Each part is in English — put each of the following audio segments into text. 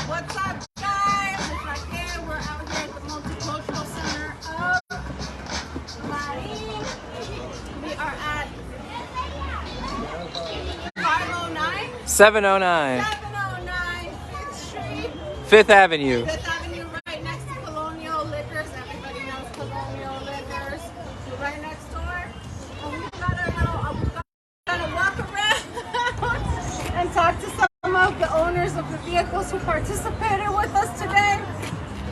What's up, guys? It's Rafael. We're out here at the Multicultural Center of Marin. We are at 509? 709 5th Street. 5th Avenue. 5th Avenue, right next to Colonial Liquors. Everybody knows Colonial Liquors. Right next door. And we've got to walk around and talk to some of the owners of the vehicles who participated with us today.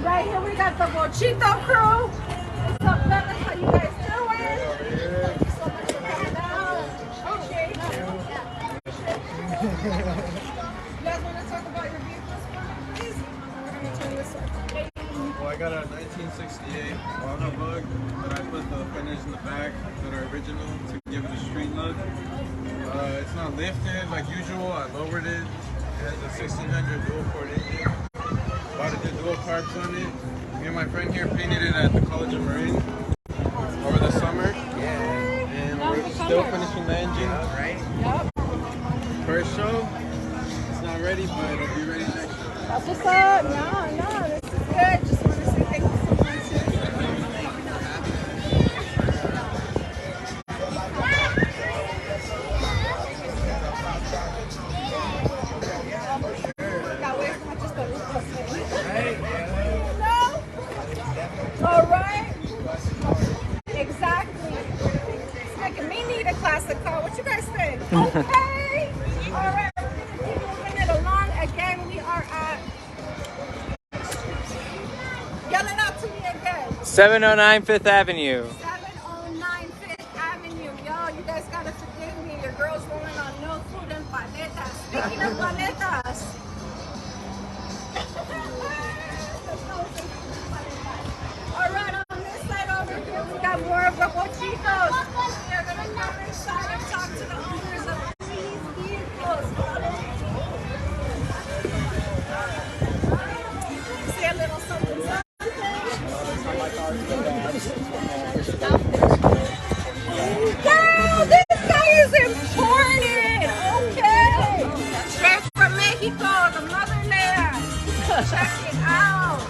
Right here we got the Bochito crew. What's up, fellas? How you guys doing? Thank you so much for coming out. Okay. You guys want to talk about your vehicles for me, please? We're going to turn this up. Well, I got a 1968 Honda Bug that I put the fenders in the back that are original to give it a street look. It's not lifted like usual. I lowered it. It has a 1600 dual port engine. Bought it, did dual carbs on it. Me and my friend here painted it at the College of Marine over the summer. Yeah. And we're still finishing the engine. Right. Yep. First show, it's not ready, but it'll be ready next show. That's what's up. No, this is good. Just want to say thank you so much. That way it's not just a No? All right. Exactly. It's making me need a classic car. What you guys think? Okay. All right. We're going to keep moving it along. Again, we are at... Yell it out to me again. 709 5th Avenue. 709 5th Avenue. Yo, you guys gotta forgive me. Your girl's rolling on no food and paletas. Speaking of paletas. Alright, on this side over here, we got more of the bochitos. We are gonna come inside and talk to the owners of these vehicles. See a little something. Girl, this guy is imported. Okay. Straight from Mexico, the motherland. Check it out.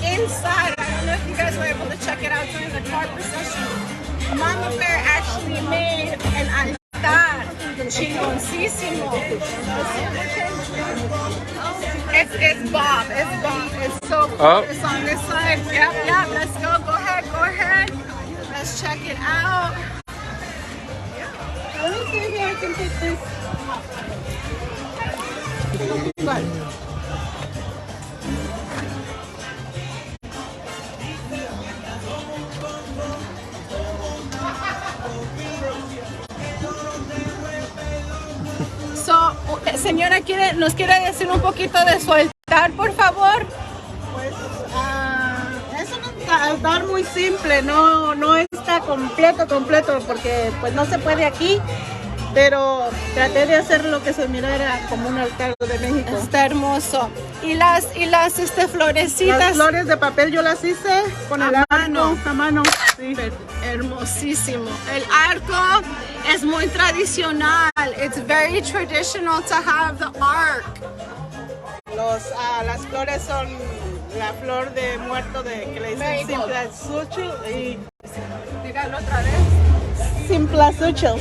Inside, I don't know if you guys were able to check it out during the car procession. Mama Bear actually made an altar chingoncísimo. It's bomb. It's so cool. Oh. It's on this side. Yep. Let's go. Go ahead. Let's check it out. Let me see if I can take this. Good. So, señora, ¿nos quiere decir un poquito de su altar, por favor? Pues es un altar muy simple, no está completo porque pues no se puede aquí, pero traté de hacer lo que se mirara como un altar de México. Está hermoso. Y las florecitas. Las flores de papel yo las hice con el arco a mano. Sí. Hermosísimo. El arco es muy tradicional. It's very traditional to have the arc. Las flores son la flor de muerto que le dicen Simplasuchil y... Dígalo otra vez. Simplasuchil.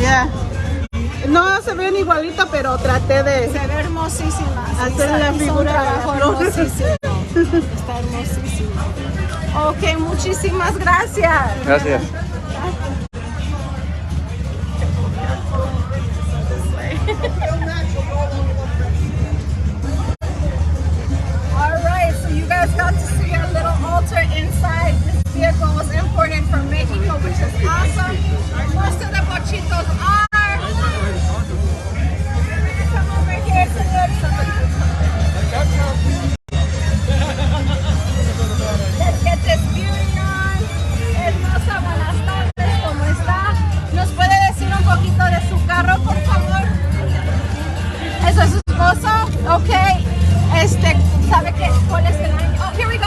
Yeah. No se ven igualita, pero traté de... Se ve hermosísima. Hacer la figura de la flor. Hermosísimo. Está hermosísimo. Ok, muchísimas gracias. Gracias. All right, so you guys got to see a little altar inside. This vehicle was imported from Mexico, which is awesome. Most of the bochitos are. Come over here, señorita. Let's get this beauty on. Hermosa, buenas tardes, ¿cómo está? ¿Nos puede decir un poquito de su carro, por favor? ¿Eso es su esposo? Ok. ¿Sabe qué? ¿Cuál es el año? Oh, here we go.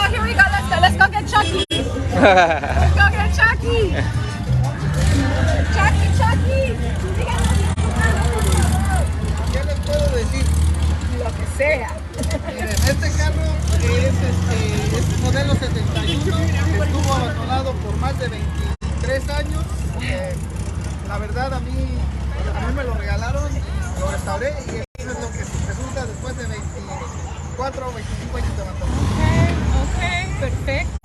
Let's go get Chucky. Let's go get Chucky. de 23 años. La verdad a mí me lo regalaron, lo restauré y eso es lo que resulta después de 24 o 25 años de abandono. Ok, perfecto.